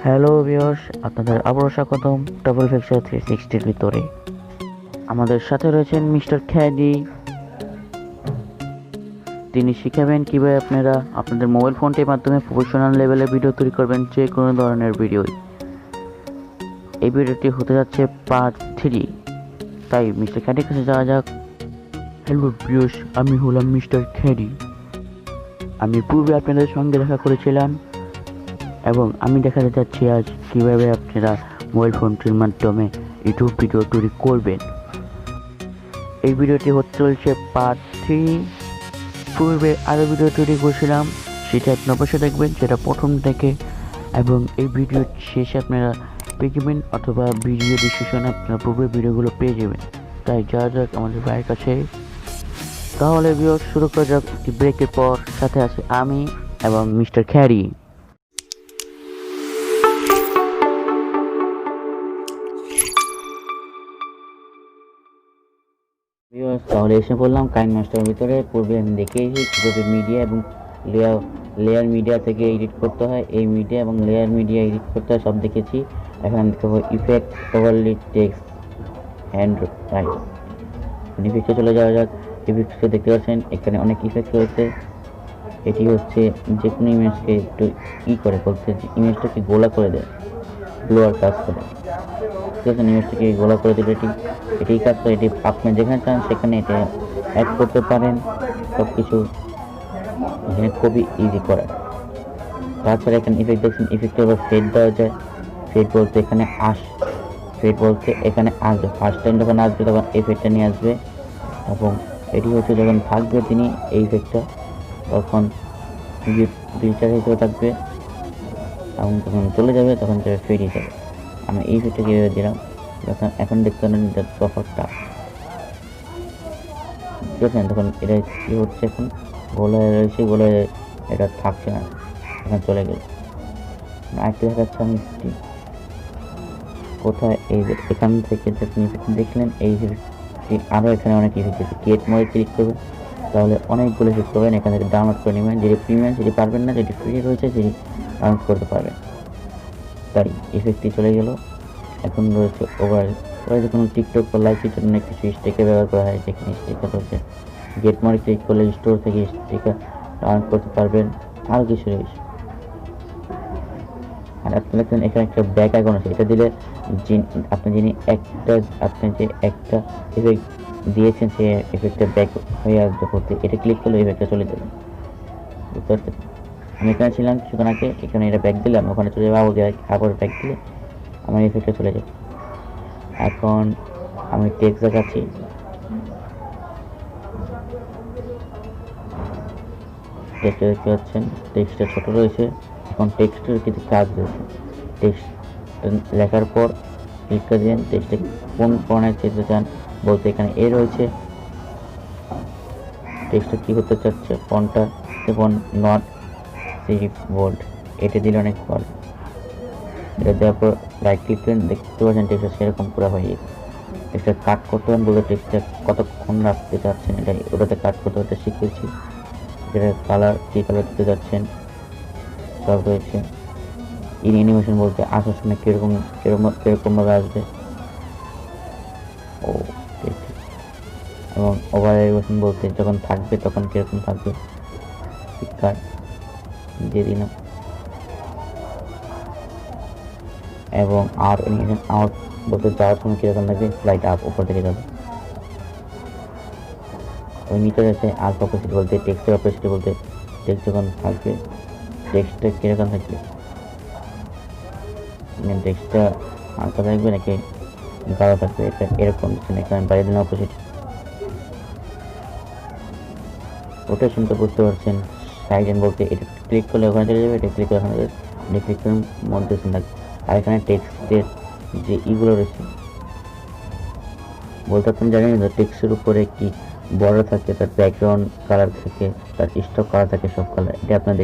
Hello viewers, আপনাদের আবারও স্বাগতম ডাবল ফ্যাক্টর 360 ভিতরে। আমাদের সাথে রয়েছেন মিস্টার খ্যাডি। তিনি শিখাবেন কিভাবে আপনারা আপনাদের মোবাইল ফোনটির মাধ্যমে প্রফেশনাল লেভেলে ভিডিও তৈরি করবেন, যে কোনো ধরনের ভিডিও। এই ভিডিওটি হতে যাচ্ছে পার্ট 3। তাই মিস্টার খ্যাডির কাছে যাওয়া যাক। হ্যালো ভিউয়ার্স, আমি হলাম মিস্টার খ্যাডি। আমি পূর্বে আপনাদের সঙ্গে দেখা করেছিলাম এবং আমি দেখাতে যাচ্ছি আজ কিভাবে আপনারা মোবাইল ফোনটির মাধ্যমে ইউটিউব ভিডিও তৈরি করবেন। এই ভিডিওটি হতে চলছে পার্ট 3। পূর্বে আরও ভিডিও তৈরি করেছিলাম, সেটা আপনি অবশ্যই দেখবেন, সেটা প্রথম থেকে। এবং এই ভিডিও শেষে আপনারা পেয়ে যাবেন, অথবা ভিডিও ডিসক্রিপশনে আপনারা পূর্বের ভিডিওগুলো পেয়ে যাবেন। তাই যাওয়া যাক আমাদের ভাইয়ের কাছে। তাহলে ভিডিও শুরু করা যাক একটি ব্রেকের পর। সাথে আছে আমি এবং মিস্টার খ্যারি। তাহলে এসে পড়লাম কাইনমাস্টারের ভিতরে। পূর্বে আমি দেখিয়েছি কীভাবে মিডিয়া এবং লেয়ার মিডিয়া থেকে এডিট করতে হয়, এই মিডিয়া এবং লেয়ার মিডিয়া এডিট করতে হয় সব দেখেছি। এখন আমি দেখাবো effect, overlay, text, hand write. ইফেক্টে চলে যাওয়া যাক। ইফেক্টে দেখতে পাচ্ছেন এখানে অনেক ইফেক্ট রয়েছে। এটি হচ্ছে যে কোনো ইমেজকে একটু করে বলতে, ইমেজটাকে গোলা করে দেয়, ব্লোয়ার কাজ করে। ঠিক আছে, ইমেজটাকে গোলা করে দিলে এটি কাজ করে। এটি আপনি যেখানে চান সেখানে এটা অ্যাড করতে পারেন। সব কিছু এখানে খুবই ইজি করা। তাছাড়া এখানে ইফেক্ট দেখছেন, ইফেক্টে আবার ফেড দেওয়া যায়। ফেড বলতে এখানে ফেড বলতে এখানে আসবে, ফার্স্ট টাইম যখন আসবে তখন ইফেক্টটা নিয়ে আসবে, এবং এটি হচ্ছে যখন থাকবে তিনি এই ইফেক্টটা তখন ডিজিটাল হিসেবে থাকবে, এবং যখন চলে যাবে তখন যাবে ফেড হিসেবে। আমি এই ইফেক্টটা কীভাবে দিলাম এখন দেখতে পারেন তফাৎটা। দেখেন তখন এটা কী হচ্ছে, এখন গোলায় রয়েছে, গোলায় এটা থাকছে না, এখন চলে গেল। আরেকটা দেখাচ্ছে আমি কোথায়, এই যে এখান থেকে আপনি দেখলেন এই আরও এখানে অনেক ইফেক্ট আছে। ক্রিয়েট মোডে ক্লিক করবেন, তাহলে অনেকগুলো ইফেক্ট পাবেন। এখান থেকে ডাউনলোড করে নেবেন, যেটি প্রিমিয়াম সেটি পারবেন না, যেটি ফ্রি রয়েছে সেটি ডাউনলোড করতে পারবেন। তাই ইফেক্টটি চলে গেল। এখন রয়েছে ওভার কোনো টিকটক বা লাইকের জন্য অনেক কিছু স্টিকার ব্যবহার করা হয়, যেখানে স্টিকার হচ্ছে গেট মোডে ক্লিক করলে স্টোর থেকে স্টিকার ডাউনলোড করতে পারবেন, আরও কিছু রয়েছে। আর আপনি দেখবেন এখানে একটা ব্যাক আইকন আছে, এটা দিলে আপনি যে একটা ইফেক্ট দিয়েছেন সেই ইফেক্টটা ব্যাক হয়ে আসবে করতে, এটা ক্লিক করলে ইফেক্টটা চলে যাবে। বুঝতে পারছেন? আমি এখানে ছিলাম কিছুক্ষণ আগে, এখানে এটা ব্যাক দিলাম, ওখানে চলে যাবো, আবার ব্যাক দিলে আমার ইফেক্টটা চলে যাবে। এখন আমি টেক্সট দেখাচ্ছি। টেক্সট দেখতে পাচ্ছেন, টেক্সটটা ছোট রয়েছে। এখন টেক্সটের কিছু কাজ রয়েছে। টেক্সট লেখার পর ক্লিক করে দিন, টেক্সটে কোন ফন্টে যেতে চান বলতে এখানে এ রয়েছে। টেক্সটটা কী করতে চাচ্ছে, ফন্টটা ফন্ট নট সেরিফ বোল্ড, এটা দিলে অনেক ভালো। এটা দেওয়ার পর রাইট ক্লিক করেন, দেখতে পাচ্ছেন টেক্সটটা সেরকম পুরো হয়ে গেছে। টেক্সটটা কাট করতে পারেন, বলতে টেক্সটটা কতক্ষণ রাখতে চাচ্ছেন এটা ওটাতে কাট করতে হতে শিখেছি। এটা কালার, কী কালার দিতে যাচ্ছেন সব রয়েছে। অ্যানিমেশন বলতে আসার সময় কীরকমভাবে আসবে, ও ঠিক। এবং ওভার অ্যানিমেশন বলতে যখন থাকবে তখন কীরকম থাকবে, পিকচার দিয়ে দিলাম। এবং আর অ্যানিমেশন আউট বলতে যাওয়ার সময় কীরকম থাকবে, স্লাইড আপ উপর থেকে যাবে। ওই নিচে রয়েছে আলফা অপাসিটি বলতে টেক্সটের অপাসিটি বলতে টেক্সট যখন থাকবে টেক্সটটা কীরকম থাকবে, টেক্সটটা আলফা থাকবে নাকি গাঢ় থাকবে, এটা এরকম এখানে বাইরে দিলাম অপোজিট। ওটা শুনতে বুঝতে পারছেন। সাইড এন্ড বলতে এটা ক্লিক করলে ওখানে চলে যাবে, এটা ক্লিক করে ওখানে এটা ক্লিক করে মধ্যে থাকবে। আর এখানে টেক্সটের যে ইগুলো রয়েছে বলতে আপনি জানেন টেক্সটের উপরে কি বর্ডার থাকে, তার ব্যাকগ্রাউন্ড কালার থাকে, তার স্টক কালার থাকে, সব কালার এটা আপনারা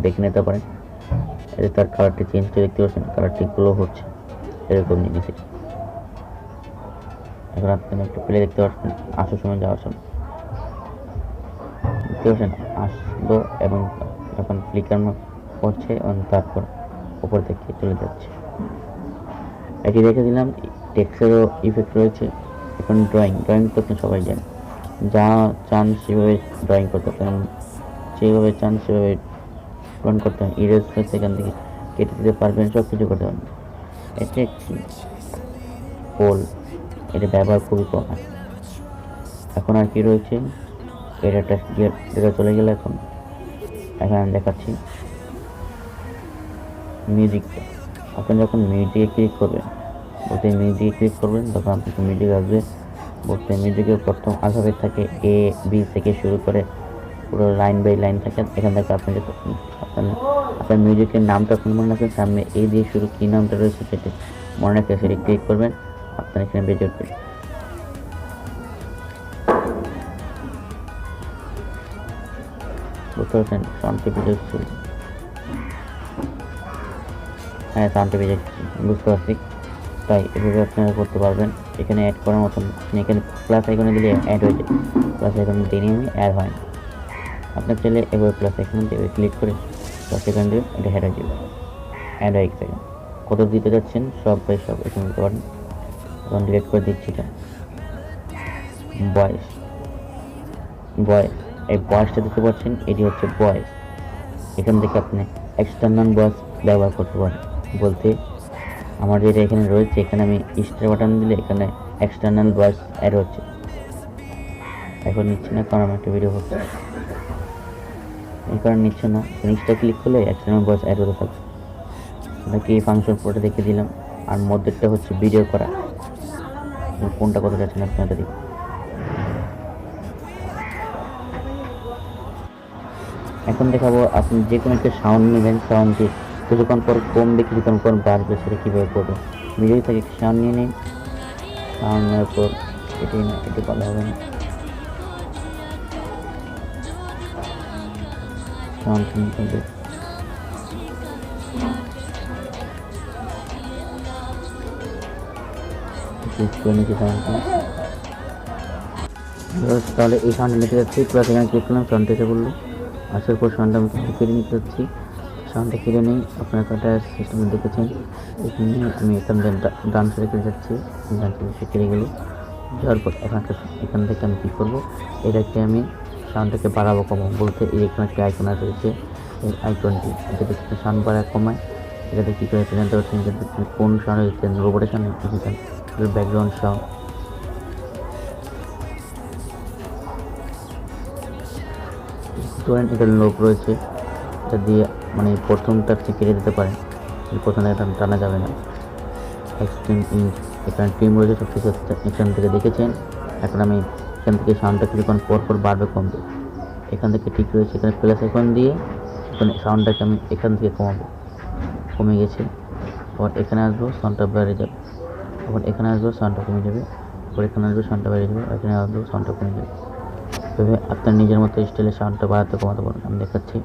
দেখে নিতে পারেন। এতে তার কালারটি চেঞ্জ করে দেখতে পাচ্ছেন, কালারটি গ্লো হচ্ছে এরকম জিনিস। এখন আপনি একটু প্লে দেখতে পাচ্ছেন, আসার সময় যাওয়ার সময় দেখতে পাচ্ছেন আসলো, এবং যখন ফ্লিকার করছে এবং তারপর উপর থেকে চলে যাচ্ছে। এটি রেখে দিলাম। টেক্সটেরও ইফেক্ট রয়েছে। এখন ড্রয়িং তো আপনি সবাই জানেন, যা চান সেভাবে ড্রয়িং করতে পারেন, যেভাবে চান সেভাবে ড্রয়িং করতে হয়। ইরেজ হচ্ছে এখান থেকে কেটে দিতে পারবেন, সব কিছু করতে পারবেন। এটি একটি পোল, এটা ব্যবহার খুবই কম হয়। এখন আর কি রয়েছে, এটা চলে গেলে এখন আমি দেখাচ্ছি মিউজিকটা। আপনি যখন মিউজিকে ক্লিক করবেন, তখন আপনাকে মিউজিক আসবে। বলতে মিউজিকের প্রথম আলফাবেট থাকে এ বি থেকে শুরু করে পুরো লাইন বাই লাইন থাকে। এখান থেকে আপনি আপনার মিউজিকের নামটা আপনি মনে রাখবেন, সামনে এ দিয়ে শুরু কী নামটা রয়েছে সেটা মনে রাখে সেটি ক্লিক করবেন, আপনার এখানে বেজে উঠবে। বুঝতে পারছেন সাউন্ডটি বেজে উঠছে? হ্যাঁ, সাউন্ডটি বেজে উঠছে, বুঝতে পারছি। তাই এভাবে আপনারা করতে পারবেন। এখানে অ্যাড করার মতন এখানে প্লাস আইকনে দিলে অ্যাড হয়ে যায়, প্লাস আইকনে দিলে আমি অ্যাড হয় না। আপনার চাইলে এভাবে প্লাস আইকনে দিয়ে ক্লিক করে প্লাস আইকনে দিয়ে এটা অ্যাড হয়ে যাবে, অ্যাড হয়ে গেছে। কত দিতে যাচ্ছেন সব বাই সব এখানে দিতে পারেন। এখন ডিলিট করে দিচ্ছি এটা। ভয়েস এই ভয়েসটা দিতে পারছেন, এটি হচ্ছে ভয়েস। এখান থেকে আপনি এক্সটার্নাল ভয়েস ব্যবহার করতে পারেন। বলতে আমার যেটা এখানে রয়েছে, এখানে আমি স্টার বাটন দিলে এখানে এক্সটার্নাল ভয়েস অ্যাড হচ্ছে। এখন নিচ্ছে না কারণ আমার একটা ভিডিও হচ্ছে, এই কারণে নিচ্ছে না। জিনিসটা ক্লিক করলে এক্সটার্নাল ভয়েস অ্যাড হতে থাকবে। আপনাকে এই ফাংশন পুরোটা দেখে দিলাম। আর মধ্যেরটা হচ্ছে ভিডিও করা, কোনটা কত যাচ্ছেন আপনাদের দিকে। এখন দেখাবো আপনি যে কোনো একটা সাউন্ড নেবেন, সাউন্ডটি কিছুক্ষণ পর কমবে, কিছুক্ষণ পর বাড়বে, সেটা কীভাবে করবেন। ভিডিও থেকে সাউন্ড নিয়ে নিন, সাউন্ড নেওয়ার পর এটি ভালো হবে না, সাউন্ড নিতে তাহলে এই সাউন্ডটা নিতে যাচ্ছি। প্লাস এখানে ক্লিক করলাম, সাউন্ড এসে বললো। আসার পর সাউন্ডটা আমি কেটে নিতে যাচ্ছি। সাউন্ডটা কেটে নেই, আপনারা কটা সিস্টেমে দেখেছেন। এখানে আমি ডান সাইডে যাচ্ছি, ডান সাইডে কেটে গেল। যাওয়ার পর এখান থেকে আমি কী করবো, এটাকে আমি সাউন্ডটাকে বাড়াবো কমাবো। বলতে এই এখানে একটা আইকন রয়েছে, এই আইকনটি এটা দেখতে সাউন্ড বাড়ায় কমায়। এটাতে কী করে জানতে পারছেন, কোন সাউন্ড হচ্ছে রোবটের সামনে ব্যাকগ্রাউন্ড সাউন্ড। ধরেন এটা লোক রয়েছে, এটা দিয়ে মানে প্রথমটা কেটে দিতে পারেন, প্রথমে এটা টানা যাবে না। এক্সট্রিম ইঞ্চ এখানে ট্রিম রয়েছে, সব কিছু এখান থেকে দেখেছেন। এখন আমি এখান থেকে সাউন্ডটা কিছুক্ষণ পর বাড়বে কমবে। এখান থেকে ঠিক রয়েছে, এখানে প্লাস আইকন দিয়ে এখন সাউন্ডটাকে আমি এখান থেকে কমাবো, কমে গেছে। আবার এখানে আসবো, সাউন্ডটা বেড়ে যাবে। আবার এখানে আসবো, সাউন্ডটা কমে যাবে। আবার এখানে আসবো, সাউন্ডটা বেড়ে যাবে। এখানে আসবো, সাউন্ডটা কমে যাবে। এভাবে আপনার নিজের মতো স্টাইলে সাউন্ডটা বাড়াতে কমাতে পারেন। আমি দেখাচ্ছি,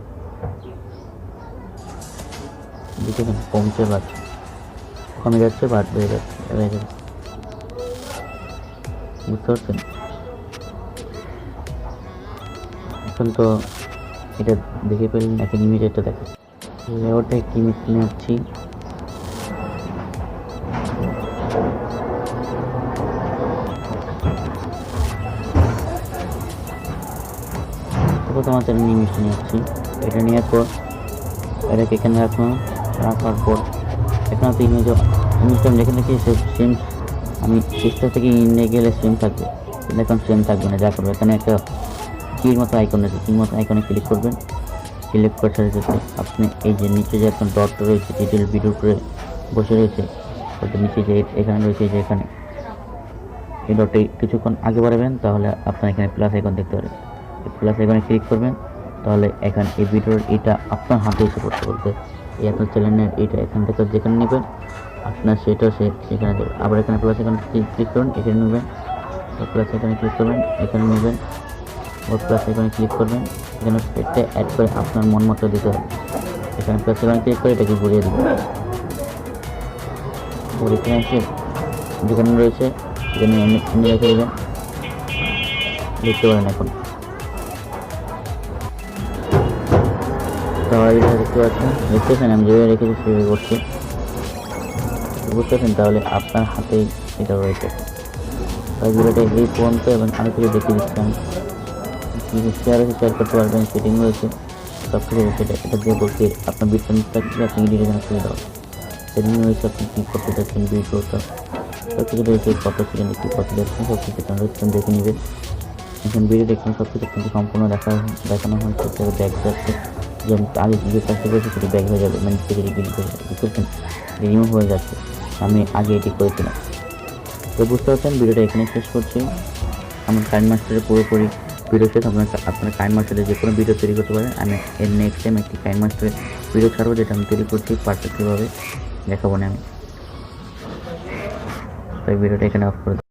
দেখেছেন কমছে বাড়ছে, কমে যাচ্ছে বেড়ে যাচ্ছে, বেড়ে যাবে। বুঝতে পারছেন? এখন তো এটা দেখে পেলেন, এখন ইমেজটা দেখেন। লেয়ারটা একটি ইমেজ কিনে যাচ্ছি। আমার চ্যানেল ইমেজটা নিয়ে যাচ্ছি। এটা নেওয়ার পর এটাকে এখানে রাখার পর এখানে তো ইমেজটা যেখানে থেকে সেম, আমি চেষ্টা থেকে নিয়ে গেলে সেম থাকবে, কিন্তু এখন সেম থাকবে না। যা করবে, এখানে একটা কির মতো আইকন রয়েছে, কির মতো আইকনে ক্লিক করবেন। ক্লিক করার সাথে সাথে আপনি এই যে নিচে যে এখন ডট রয়েছে, ডিটেল ভিডিওর উপরে বসে রয়েছে, ওটা নিচে যে এখানে রয়েছে, যে এখানে এই ডটে কিছুক্ষণ আগে বাড়াবেন, তাহলে আপনার এখানে প্লাস আইকন দেখতে পারেন। প্লাস আইকনে ক্লিক করবেন, তাহলে এখানে এই ভিডিওর এটা আপনার হাতে এসে পড়তে বলতে এই আপনার চ্যানেলের এটা এখান থেকে যেখানে নেবেন আপনার সেটা সেখানে দেবে। আবার এখানে প্লাস আইকনে ক্লিক করুন, এখানে নেবেন। প্লাস আইকনে ক্লিক করবেন, এখানে নেবেন। ওর প্লাস আইকনে ক্লিক করবেন, এখানে এটা অ্যাড করে আপনার মন মতো দিতে হবে। এখানে প্লাস আইকনে ক্লিক করে এটাকে ঘুরিয়ে দেবেন। ওর এখানে এসে যেখানে রয়েছে এখানে এনে রেখে দেবেন, দেখতে পারেন। এখন সবাই দেখতে পাচ্ছেন, দেখতেছেন আমি যেভাবে রেখেছি সেভাবে করছি, বুঝতে পারছেন? তাহলে আপনার হাতেই এটা রয়েছে। তাই ভিডিওটা এই পর্যন্ত, এবং আরও কিছু দেখিয়ে দিচ্ছি আমি। শেয়ার করতে পারবেন, সেটিং রয়েছে, সব কিছু রয়েছে। এটা দিয়ে বলতে আপনার বিটটা নিতে থাকছে, আপনি এডিটের জন্য সুবিধা হবে। সেটিং রয়েছে, আপনি কী করতে চাচ্ছেন ভিডিওটা, সব কিছু রয়েছে, কত সেকেন্ডে কী কত দেখছেন সব কিছু রয়েছে, দেখে নেবেন। এখন ভিডিও দেখছেন সব কিছু কিন্তু সম্পূর্ণ দেখানো হচ্ছে, সেটা ব্যাক যাচ্ছে, যে আমি আগে যে কাজটা করেছি সেটা ব্যাক হয়ে যাবে, মানে থেকে ডিলিট হয়ে যাবে, বুঝতে পারছেন? রিমুভ হয়ে যাচ্ছে, আমি আগে এটি করেছিলাম। তো বুঝতে পারছেন, ভিডিওটা এখানে শেষ করছি। আমার কাইনমাস্টারের পুরোপুরি ভিডিও শেষ। আপনারা কাইনমাস্টারে যে কোনো ভিডিও তৈরি করতে পারেন। আমি এর নেক্সট টাইম একটি কাইনমাস্টারের ভিডিও ছাড়বো, যেটা আমি তৈরি করছি পারফেক্টলিভাবে দেখাবো না আমি। তাই ভিডিওটা এখানে অফ করে দেবো।